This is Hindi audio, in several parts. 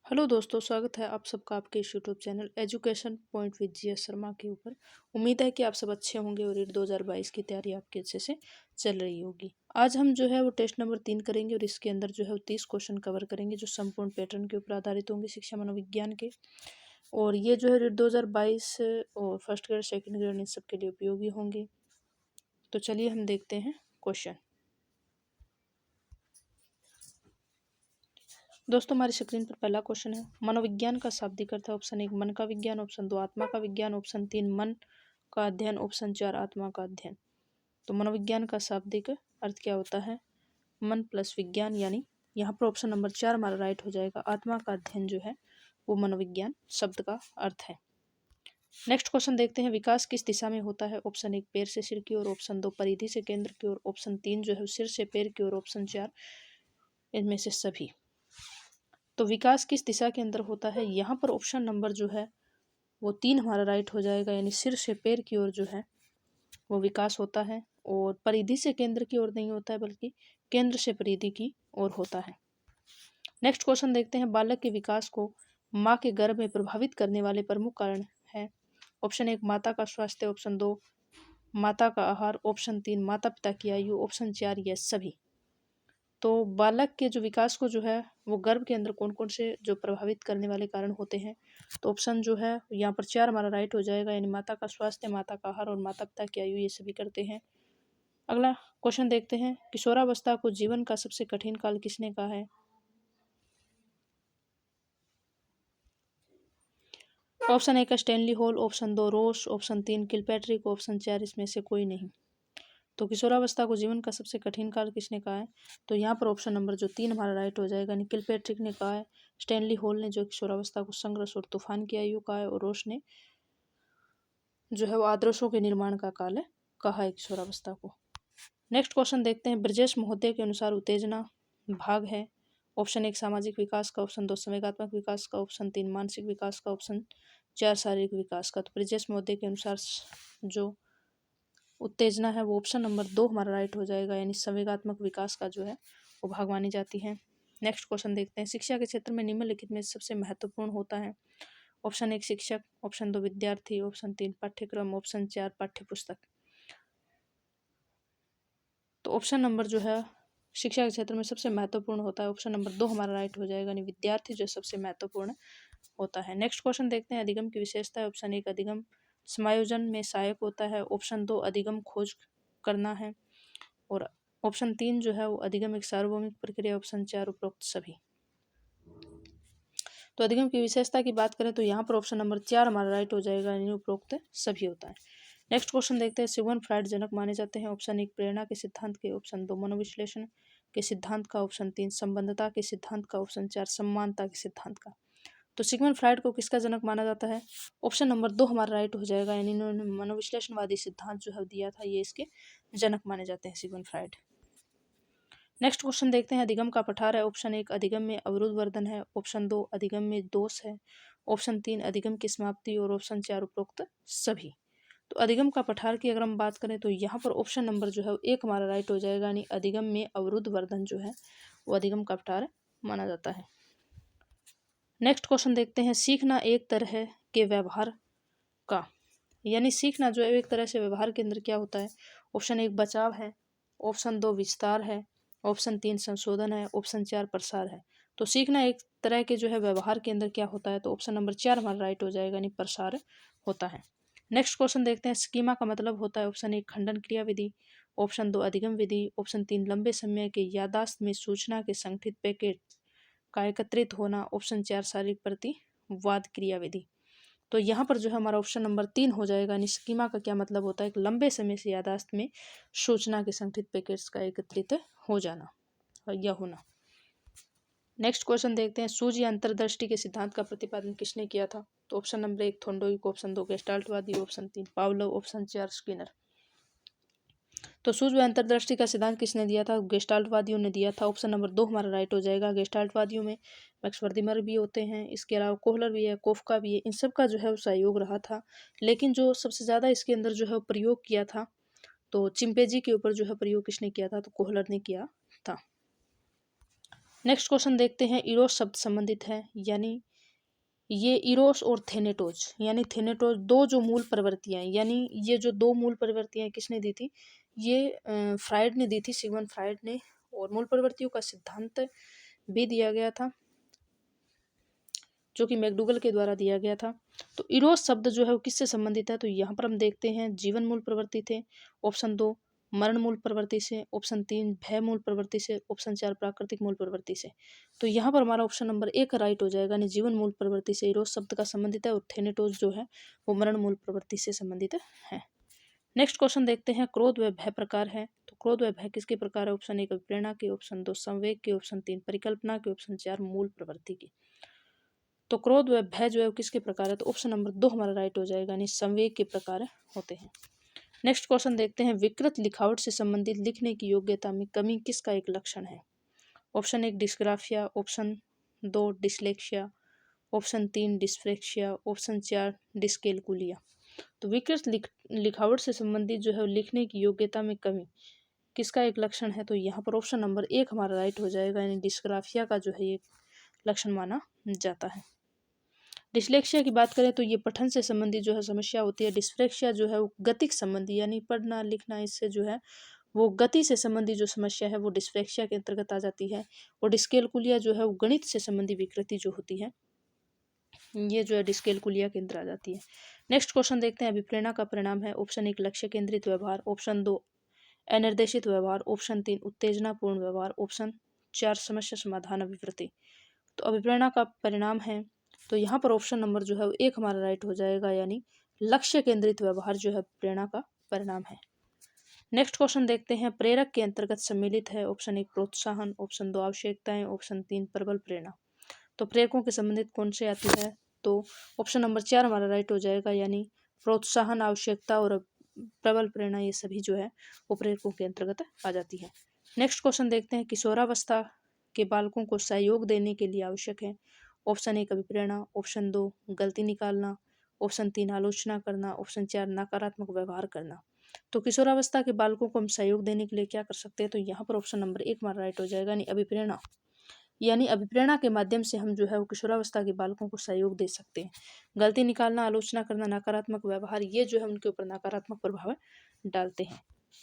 हेलो दोस्तों, स्वागत है आप सबका आपके इस YouTube channel education point with GS Sharma के ऊपर। उम्मीद है कि आप सब अच्छे होंगे और ईट 2022 की तैयारी आपकी अच्छे से चल रही होगी। आज हम जो है वो टेस्ट नंबर 3 करेंगे और इसके अंदर जो है वो 30 क्वेश्चन कवर करेंगे जो संपूर्ण पैटर्न के ऊपर आधारित होंगे, शिक्षा मनोविज्ञान के। और ये जो है रीट 2022 और फर्स्ट ग्रेड सेकेंड ग्रेड इन सबके लिए उपयोगी होंगे। तो चलिए हम देखते हैं क्वेश्चन। दोस्तों, हमारी स्क्रीन पर पहला क्वेश्चन है, मनोविज्ञान का शाब्दिक अर्थ है। ऑप्शन 1 मन का विज्ञान, ऑप्शन 2 आत्मा का विज्ञान, ऑप्शन 3 मन का अध्ययन, ऑप्शन 4 आत्मा का अध्ययन। तो मनोविज्ञान का शाब्दिक अर्थ क्या होता है? मन प्लस विज्ञान, यानी यहाँ पर ऑप्शन नंबर 4 हमारा राइट हो जाएगा। आत्मा का अध्ययन जो है वो मनोविज्ञान शब्द का अर्थ है। नेक्स्ट क्वेश्चन देखते हैं, विकास किस दिशा में होता है? ऑप्शन 1 पैर से सिर की ओर, ऑप्शन 2 परिधि से केंद्र की ओर, ऑप्शन 3 जो है सिर से पैर की ओर, ऑप्शन 4 इनमें से सभी। तो विकास किस दिशा के अंदर होता है? यहाँ पर ऑप्शन नंबर जो है वो 3 हमारा राइट हो जाएगा, यानी सिर से पैर की ओर जो है वो विकास होता है। और परिधि से केंद्र की ओर नहीं होता है, बल्कि केंद्र से परिधि की ओर होता है। नेक्स्ट क्वेश्चन देखते हैं, बालक के विकास को माँ के गर्भ में प्रभावित करने वाले प्रमुख कारण है। ऑप्शन 1 माता का स्वास्थ्य, ऑप्शन 2 माता का आहार, ऑप्शन 3 माता पिता की आयु, ऑप्शन 4 ये सभी। तो बालक के जो विकास को जो है वो गर्भ के अंदर कौन कौन से जो प्रभावित करने वाले कारण होते हैं? तो ऑप्शन जो है यहाँ पर 4 हमारा राइट हो जाएगा, यानी माता का स्वास्थ्य, माता का आहार और माता पिता की आयु, ये सभी करते हैं। अगला क्वेश्चन देखते हैं, किशोरावस्था को जीवन का सबसे कठिन काल किसने कहा है? ऑप्शन 1 स्टैनली हॉल, ऑप्शन 2 रोस, ऑप्शन 3 किलपैट्रिक, ऑप्शन 4 इसमें से कोई नहीं। तो किशोरावस्था को जीवन का सबसे कठिन काल किसने कहा है? तो यहाँ पर ऑप्शन नंबर जो 3 हमारा राइट हो जाएगा, निकिल पैट्रिक ने कहा है, स्टैनली हॉल ने जो किशोरावस्था को संघर्ष और तूफान की आयु कहा है, और रोश ने जो है वो आदर्शों के निर्माण का काल है कहा है किशोरावस्था को। नेक्स्ट क्वेश्चन देखते हैं, ब्रजेश महोदय के अनुसार उत्तेजना भाग है। ऑप्शन 1 सामाजिक विकास का, ऑप्शन 2 संवेगात्मक विकास का, ऑप्शन 3 मानसिक विकास का, ऑप्शन 4 शारीरिक विकास का। तो ब्रजेश महोदय के अनुसार जो उत्तेजना है वो ऑप्शन नंबर 2 हमारा राइट हो जाएगा, यानी संवेगात्मक विकास का जो है वो भाग मानी जाती है। नेक्स्ट क्वेश्चन देखते हैं, शिक्षा के क्षेत्र में निम्नलिखित में सबसे महत्वपूर्ण होता है। ऑप्शन 1 शिक्षक, ऑप्शन 2 विद्यार्थी, ऑप्शन 3 पाठ्यक्रम, ऑप्शन 4 पाठ्य पुस्तक। तो ऑप्शन नंबर जो है शिक्षा के क्षेत्र में सबसे महत्वपूर्ण होता है, ऑप्शन नंबर 2 हमारा राइट हो जाएगा, यानी विद्यार्थी जो सबसे महत्वपूर्ण होता है। नेक्स्ट क्वेश्चन देखते हैं, अधिगम की विशेषता है। ऑप्शन 1 अधिगम समायोजन में सहायक होता है, ऑप्शन 2 अधिगम खोज करना है, और ऑप्शन 3 जो है वो अधिगम एक सार्वभौमिक प्रक्रिया, ऑप्शन 4 उपरोक्त सभी। तो अधिगम की विशेषता की बात करें तो यहाँ पर ऑप्शन नंबर 4 हमारा राइट हो जाएगा, यानी उपरोक्त सभी होता है। नेक्स्ट क्वेश्चन देखते हैं, सिगमंड फ्रायड जनक माने जाते हैं। ऑप्शन 1 प्रेरणा के सिद्धांत के, ऑप्शन 2 मनोविश्लेषण के सिद्धांत का, ऑप्शन 3 संबंधता के सिद्धांत का, ऑप्शन 4 समानता के सिद्धांत का। तो सिगमंड फ्रायड को किसका जनक माना जाता है? ऑप्शन नंबर 2 हमारा राइट हो जाएगा, यानी इन्होंने मनोविश्लेषणवादी सिद्धांत जो है दिया था, ये इसके जनक माने जाते हैं सिगमंड फ्रायड। नेक्स्ट क्वेश्चन देखते हैं, अधिगम का पठार है। ऑप्शन 1 अधिगम में अवरुद्ध वर्धन है, ऑप्शन 2 अधिगम में दोष है, ऑप्शन 3 अधिगम की समाप्ति, और ऑप्शन 4 उपरोक्त सभी। तो अधिगम का पठार की अगर हम बात करें तो यहाँ पर ऑप्शन नंबर जो है 1 हमारा राइट हो जाएगा, यानी अधिगम में अवरुद्ध वर्धन जो है वो अधिगम का पठार माना जाता है। नेक्स्ट क्वेश्चन देखते हैं, सीखना एक तरह के व्यवहार का, यानी सीखना जो है एक तरह से व्यवहार के अंदर क्या होता है? ऑप्शन 1 बचाव है, ऑप्शन 2 विस्तार है, ऑप्शन 3 संशोधन है, ऑप्शन 4 प्रसार है। तो सीखना एक तरह के जो है व्यवहार के अंदर क्या होता है? तो ऑप्शन नंबर 4 हमारा राइट हो जाएगा, यानी प्रसार होता है। नेक्स्ट क्वेश्चन देखते हैं, स्कीमा का मतलब होता है। ऑप्शन 1 खंडन क्रिया विधि, ऑप्शन 2 अधिगम विधि, ऑप्शन 3 लंबे समय के यादाश्त में सूचना के संगठित पैकेट का एकत्रित होना, ऑप्शन 4 शारीरिक प्रतिवाद क्रिया विधि। तो यहाँ पर जो है हमारा ऑप्शन नंबर 3 हो जाएगा, यानी स्कीमा का क्या मतलब होता है? एक लंबे समय से यादाश्त में सूचना के संगठित पैकेट्स का एकत्रित हो जाना या होना। नेक्स्ट क्वेश्चन देखते हैं, सूझ या अंतर्दृष्टि के सिद्धांत का प्रतिपादन किसने किया था? तो ऑप्शन नंबर 1 थोंडोइक, ऑप्शन 2 गेस्टाल्टवादी, ऑप्शन 3 पावलोव, ऑप्शन 4 स्किनर। तो सूझ व अंतर्दृष्टि का सिद्धांत किसने दिया था? गेस्टाल्टवादियों ने दिया था। ऑप्शन नंबर 2 हमारा राइट हो जाएगा। गेस्टाल्टवादियों में मैक्स वर्दिमर भी होते हैं, इसके अलावा कोहलर भी है, कोफका भी है, इन सब का जो है वो सहयोग रहा था। लेकिन जो सबसे ज़्यादा इसके अंदर जो है प्रयोग किया था, तो चिंपैंजी के ऊपर जो है प्रयोग किसने किया था? तो कोहलर ने किया था। नेक्स्ट क्वेश्चन देखते हैं, इरोस शब्द संबंधित है, यानी ये इरोस और थेनेटोज, यानी थेनेटोज दो जो मूल प्रवृत्तियां, यानी ये जो दो मूल प्रवृत्तियां किसने दी थी, ये फ्राइड ने दी थी, सिगमंड फ्राइड ने, और मूल प्रवृत्तियों का सिद्धांत भी दिया गया था जो कि मैकडूगल के द्वारा दिया गया था। तो इरोस शब्द जो है वो किससे संबंधित है, तो यहाँ पर हम देखते हैं जीवन मूल प्रवृत्ति थे, ऑप्शन 2 मरण मूल प्रवृत्ति से, ऑप्शन 3 भय मूल प्रवृत्ति से, ऑप्शन 4 प्राकृतिक मूल प्रवृत्ति से। तो यहाँ पर हमारा ऑप्शन नंबर 1 राइट हो जाएगा, यानी जीवन मूल प्रवृत्ति से इरोस शब्द का संबंधित है, और थेनेटोज जो है वो मरण मूल प्रवृत्ति से संबंधित है। नेक्स्ट क्वेश्चन देखते हैं, क्रोध व भय प्रकार है, तो क्रोध व भय किसके प्रकार है, ऑप्शन 1 प्रेरणा के, ऑप्शन 2 संवेग के, ऑप्शन 3 परिकल्पना के, ऑप्शन 4 मूल प्रवृत्ति की। तो क्रोध व भय जो है वो किसके प्रकार है, तो ऑप्शन नंबर 2 हमारा राइट हो जाएगा, यानी संवेग के प्रकार होते हैं। नेक्स्ट क्वेश्चन देखते हैं, विकृत लिखावट से संबंधित लिखने की योग्यता में कमी किसका एक लक्षण है, option 1 dysgraphia, option 2 dyslexia, option 3 dyspraxia, option 4 dyscalculia. तो विकृत लिखावट से संबंधित जो है लिखने की योग्यता में कमी किसका एक लक्षण है, तो यहाँ पर ऑप्शन नंबर 1 हमारा राइट हो जाएगा, यानी डिस्ग्राफिया का जो है ये लक्षण माना जाता है। डिस्लेक्सिया की बात करें तो ये पठन से संबंधित जो है समस्या होती है। डिस्फ्रेक्सिया जो है वो गतिक संबंधी, यानी पढ़ना लिखना इससे जो है वो गति से संबंधी जो समस्या है वो डिस्फ्रेक्सिया के अंतर्गत आ जाती है। और डिस्केलकुलिया जो है वो गणित से संबंधी विकृति जो होती है ये जो है डिस्केलकुलिया के अंदर आ जाती है। नेक्स्ट क्वेश्चन देखते हैं, अभिप्रेरणा का परिणाम है, ऑप्शन 1 लक्ष्य केंद्रित व्यवहार, ऑप्शन 2 अनिर्देशित व्यवहार, ऑप्शन 3 उत्तेजनापूर्ण व्यवहार, ऑप्शन 4 समस्या समाधान अभिवृत्ति। तो अभिप्रेरणा का परिणाम है, तो यहाँ पर ऑप्शन नंबर जो है वो 1 हमारा राइट हो जाएगा, यानी लक्ष्य केंद्रित व्यवहार जो है प्रेरणा का परिणाम है। नेक्स्ट क्वेश्चन देखते हैं, प्रेरक के अंतर्गत सम्मिलित है, ऑप्शन 1 प्रोत्साहन, ऑप्शन 2 आवश्यकताएं, ऑप्शन 3 प्रबल प्रेरणा। तो प्रेरकों के संबंधित कौन से आती है, तो ऑप्शन नंबर 4 हमारा राइट हो जाएगा, यानी प्रोत्साहन, आवश्यकता और प्रबल प्रेरणा ये सभी जो है वो प्रेरकों के अंतर्गत आ जाती है। नेक्स्ट क्वेश्चन देखते हैं, किशोरावस्था के बालकों को सहयोग देने के लिए आवश्यक है, ऑप्शन 1 अभिप्रेरणा, ऑप्शन 2 गलती निकालना, ऑप्शन 3 आलोचना करना, ऑप्शन 4 नकारात्मक व्यवहार करना। तो किशोरावस्था के बालकों को हम सहयोग देने के लिए क्या कर सकते हैं, तो यहाँ पर ऑप्शन नंबर 1 हमारा राइट हो जाएगा, यानी अभिप्रेरणा, यानी अभिप्रेरणा के माध्यम से हम जो है वो किशोरावस्था के बालकों को सहयोग दे सकते हैं। गलती निकालना, आलोचना करना, नकारात्मक व्यवहार ये जो है उनके ऊपर नकारात्मक प्रभाव डालते हैं।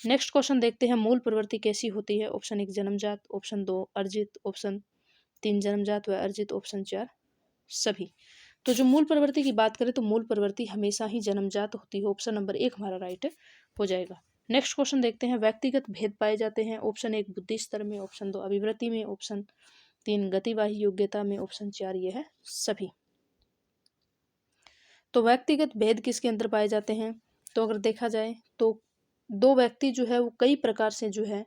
नेक्स्ट क्वेश्चन देखते हैं, मूल प्रवृत्ति कैसी होती है, ऑप्शन 1 जन्मजात, ऑप्शन 2 अर्जित, ऑप्शन 3 जन्मजात व अर्जित, ऑप्शन 4 सभी। तो जो मूल प्रवृत्ति की बात करें तो मूल प्रवृत्ति हमेशा ही जन्मजात होती है, ऑप्शन नंबर 1 हमारा राइट हो जाएगा। नेक्स्ट क्वेश्चन देखते हैं, व्यक्तिगत भेद पाए जाते हैं, ऑप्शन 1 बुद्धि स्तर में, ऑप्शन 2 अभिवृत्ति में, ऑप्शन 3 गतिवाही योग्यता में, ऑप्शन 4 ये है सभी। तो व्यक्तिगत भेद किसके अंदर पाए जाते हैं, तो अगर देखा जाए तो दो व्यक्ति जो है वो कई प्रकार से जो है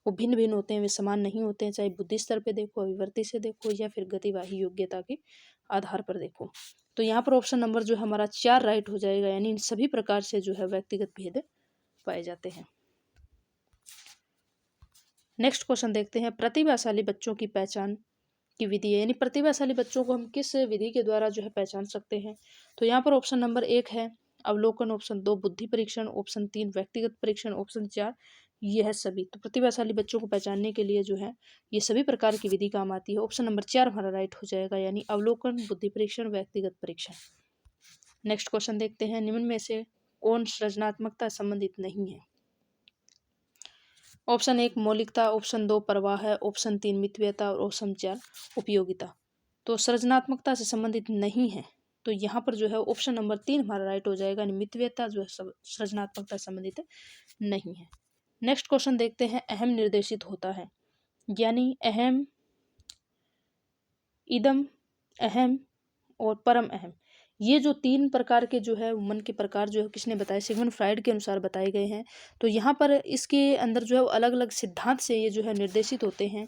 वो भिन्न भिन्न होते हैं, वे समान नहीं होते हैं, चाहे बुद्धि स्तर पे देखो, अभिवृत्ति से देखो, या फिर गतिवाही योग्यता के आधार पर देखो। तो यहाँ पर ऑप्शन नंबर जो हमारा 4 राइट हो जाएगा, यानी इन सभी प्रकार से जो है व्यक्तिगत भेद पाए जाते हैं। नेक्स्ट क्वेश्चन देखते हैं, प्रतिभाशाली बच्चों की पहचान की विधि है, यानी प्रतिभाशाली बच्चों को हम किस विधि के द्वारा जो है पहचान सकते हैं, तो यहाँ पर ऑप्शन नंबर 1 है अवलोकन, ऑप्शन 2 बुद्धि परीक्षण, ऑप्शन 3 व्यक्तिगत परीक्षण, ऑप्शन 4 ये है सभी। तो प्रतिभाशाली बच्चों को पहचानने के लिए जो है ये सभी प्रकार की विधि काम आती है, ऑप्शन नंबर 4 हमारा राइट हो जाएगा, यानी अवलोकन, बुद्धि परीक्षण, व्यक्तिगत परीक्षण। नेक्स्ट क्वेश्चन देखते हैं, निम्न में से कौन सृजनात्मकता संबंधित नहीं है, ऑप्शन 1 मौलिकता, ऑप्शन 2 प्रवाह है, ऑप्शन 3 मितव्ययता और ऑप्शन 4 उपयोगिता। तो सृजनात्मकता से संबंधित नहीं है, तो यहाँ पर जो है ऑप्शन नंबर 3 हमारा राइट हो जाएगा, मितव्ययता जो है सृजनात्मकता से संबंधित नहीं है। नेक्स्ट क्वेश्चन देखते हैं, अहम निर्देशित होता है, यानी अहम, इदम, अहम और परम अहम, ये जो 3 प्रकार के जो है मन के प्रकार जो है किसने बताए, सिगमंड फ्राइड के अनुसार बताए गए हैं। तो यहाँ पर इसके अंदर जो है अलग अलग सिद्धांत से ये जो है निर्देशित होते हैं।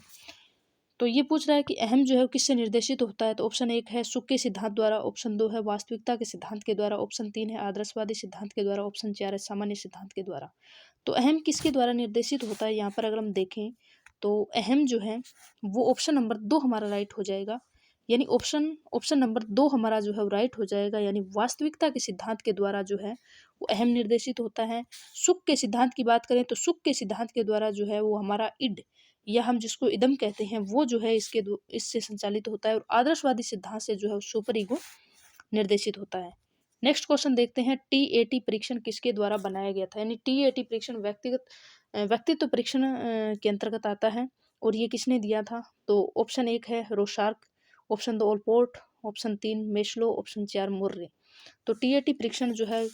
तो ये पूछ रहा है कि अहम जो है किससे निर्देशित होता है, तो ऑप्शन 1 है सुख के सिद्धांत द्वारा, ऑप्शन 2 है वास्तविकता के सिद्धांत के द्वारा, ऑप्शन 3 है आदर्शवादी सिद्धांत के द्वारा, ऑप्शन 4 है सामान्य सिद्धांत के द्वारा। तो अहम किसके द्वारा निर्देशित होता है, यहाँ पर अगर हम देखें तो अहम जो है वो ऑप्शन नंबर 2 हमारा राइट हो जाएगा, यानी ऑप्शन नंबर 2 हमारा जो है वो राइट हो जाएगा, यानी वास्तविकता के सिद्धांत के द्वारा जो है वो अहम निर्देशित होता है। सुख के सिद्धांत की बात करें तो सुख के सिद्धांत के द्वारा जो है वो हमारा इड, या हम जिसको इदम कहते हैं वो जो है इससे संचालित होता है, और आदर्शवादी सिद्धांत से जो है सुपर ईगो निर्देशित होता है। नेक्स्ट क्वेश्चन देखते हैं, TAT परीक्षण किसके द्वारा बनाया गया था? यानी TAT परीक्षण व्यक्तित्व परीक्षण के अंतर्गत आता है, और ये किसने दिया था? तो ऑप्शन 1 है Rorschach, option 2 Allport, option 3 Maslow, option 4 Murray. तो TAT परीक्षण जो है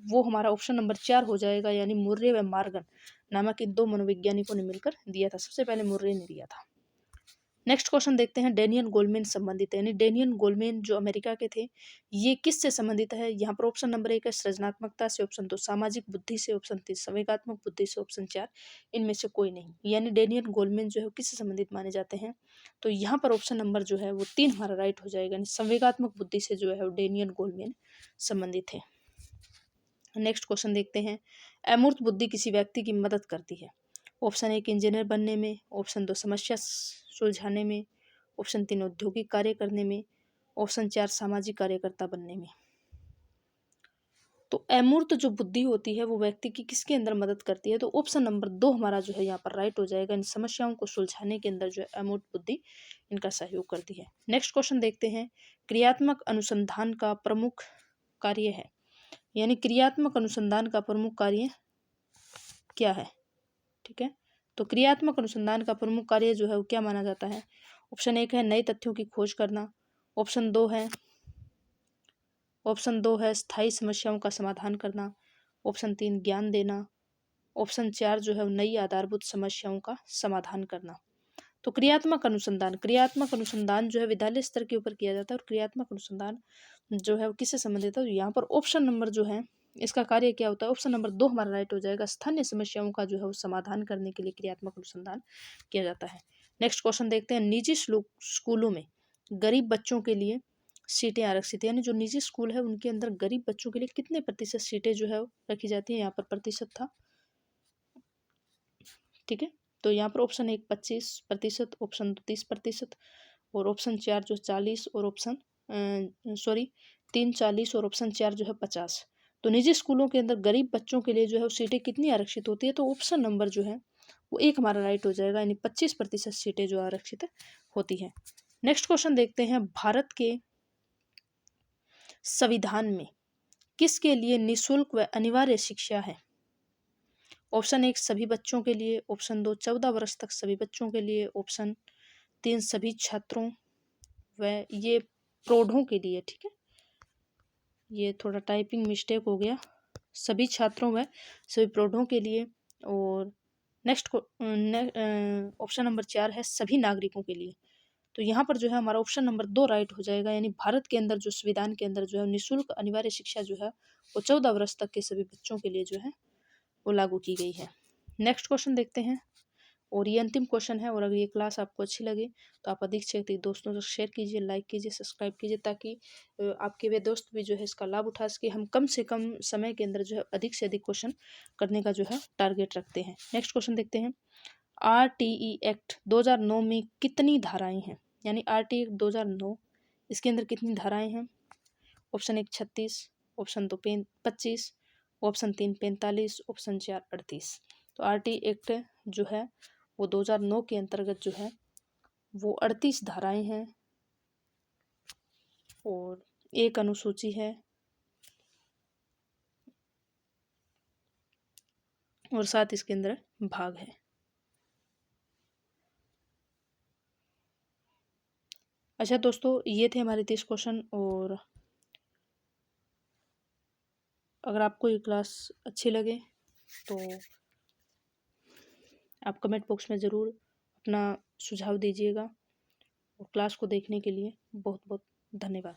वो हमारा ऑप्शन नंबर 4 हो जाएगा, यानी मुर्रे व मार्गन नामक इन 2 मनोवैज्ञानिकों ने मिलकर दिया था। सबसे पहले मुर्रे ने दिया था। नेक्स्ट क्वेश्चन देखते हैं, डेनियल गोलमैन संबंधित है, यानी डेनियल गोलमैन जो अमेरिका के थे, ये किससे संबंधित है? यहाँ पर ऑप्शन नंबर 1 है सृजनात्मकता से, ऑप्शन 2 सामाजिक बुद्धि से, ऑप्शन 3 संवेगात्मक बुद्धि से, ऑप्शन 4 इनमें से कोई नहीं। यानी डेनियल गोलमैन जो है किससे संबंधित माने जाते हैं? तो यहाँ पर ऑप्शन नंबर जो है वो 3 हमारा राइट हो जाएगा, यानी संवेगात्मक बुद्धि से जो है वो डेनियल गोलमैन संबंधित है। नेक्स्ट क्वेश्चन देखते हैं, अमूर्त बुद्धि किसी व्यक्ति की मदद करती है? ऑप्शन 1 इंजीनियर बनने में, ऑप्शन 2 समस्या सुलझाने में, ऑप्शन 3 औद्योगिक कार्य करने में, ऑप्शन 4 सामाजिक कार्यकर्ता बनने में। तो अमूर्त जो बुद्धि होती है वो व्यक्ति की किसके अंदर मदद करती है? तो ऑप्शन नंबर 2 हमारा जो है यहाँ पर राइट हो जाएगा, इन समस्याओं को सुलझाने के अंदर जो है अमूर्त बुद्धि इनका सहयोग करती है। नेक्स्ट क्वेश्चन देखते हैं, क्रियात्मक अनुसंधान का प्रमुख कार्य है, यानी क्रियात्मक अनुसंधान का प्रमुख कार्य क्या है? ठीक है, तो क्रियात्मक अनुसंधान का प्रमुख कार्य जो है वो क्या माना जाता है? ऑप्शन 1 है नए तथ्यों की खोज करना, ऑप्शन 2 है स्थायी समस्याओं का समाधान करना, ऑप्शन 3 ज्ञान देना, ऑप्शन 4 जो है नई आधारभूत समस्याओं का समाधान करना। तो क्रियात्मक अनुसंधान जो है विद्यालय स्तर के ऊपर किया जाता है, और क्रियात्मक अनुसंधान जो है वो किससे संबंधित है? तो यहाँ पर ऑप्शन नंबर जो है इसका कार्य क्या होता है? ऑप्शन नंबर 2 हमारा राइट हो जाएगा, स्थानीय समस्याओं का जो है वो समाधान करने के लिए क्रियात्मक अनुसंधान किया जाता है। नेक्स्ट क्वेश्चन देखते हैं, निजी स्कूलों में गरीब बच्चों के लिए सीटें आरक्षित, यानी जो निजी स्कूल है उनके अंदर गरीब बच्चों के लिए कितने प्रतिशत सीटें जो है रखी जाती है? यहाँ पर प्रतिशत था, ठीक है, तो यहाँ पर ऑप्शन 1 25%, ऑप्शन 2 30%, और ऑप्शन 4 जो 40, और ऑप्शन 3 40 और ऑप्शन 4 जो है 50। तो निजी स्कूलों के अंदर गरीब बच्चों के लिए जो है वो सीटें कितनी आरक्षित होती है? तो ऑप्शन नंबर जो है वो 1 हमारा राइट हो जाएगा, यानी 25% सीटें जो आरक्षित होती हैं। नेक्स्ट क्वेश्चन देखते हैं, भारत के संविधान में किसके लिए निःशुल्क व अनिवार्य शिक्षा है? ऑप्शन 1 सभी बच्चों के लिए, ऑप्शन 2 14 वर्ष तक सभी बच्चों के लिए, ऑप्शन 3 सभी छात्रों व ये प्रौढ़ों के लिए, ठीक है, ये थोड़ा टाइपिंग मिस्टेक हो गया, सभी छात्रों व सभी प्रौढ़ों के लिए, और नेक्स्ट ऑप्शन नंबर 4 है सभी नागरिकों के लिए। तो यहाँ पर जो है हमारा ऑप्शन नंबर 2 राइट हो जाएगा, यानी भारत के अंदर जो संविधान के अंदर जो है निःशुल्क अनिवार्य शिक्षा जो है वो 14 वर्ष तक के सभी बच्चों के लिए जो है वो लागू की गई है। नेक्स्ट क्वेश्चन देखते हैं, और ये अंतिम क्वेश्चन है, और अगर ये क्लास आपको अच्छी लगे तो आप अधिक से अधिक दोस्तों से शेयर कीजिए, लाइक कीजिए, सब्सक्राइब कीजिए, ताकि आपके वे दोस्त भी जो है इसका लाभ उठा सके। हम कम से कम समय के अंदर जो है अधिक से अधिक क्वेश्चन करने का जो है टारगेट रखते हैं। नेक्स्ट क्वेश्चन देखते हैं, RTE एक्ट 2009 में कितनी धाराएं हैं? यानी RTE एक्ट 2009 इसके अंदर कितनी धाराएं हैं? Option 1 36, option 2 25, option 3 45, option 4 38। तो RTE एक्ट जो है वो 2009 के अंतर्गत जो है वो 38 धाराएं हैं, और एक अनुसूची है, और 7 इसके अंदर भाग है। अच्छा दोस्तों, ये थे हमारे 30 क्वेश्चन, और अगर आपको ये क्लास अच्छी लगे तो आप कमेंट बॉक्स में ज़रूर अपना सुझाव दीजिएगा, और क्लास को देखने के लिए बहुत बहुत धन्यवाद।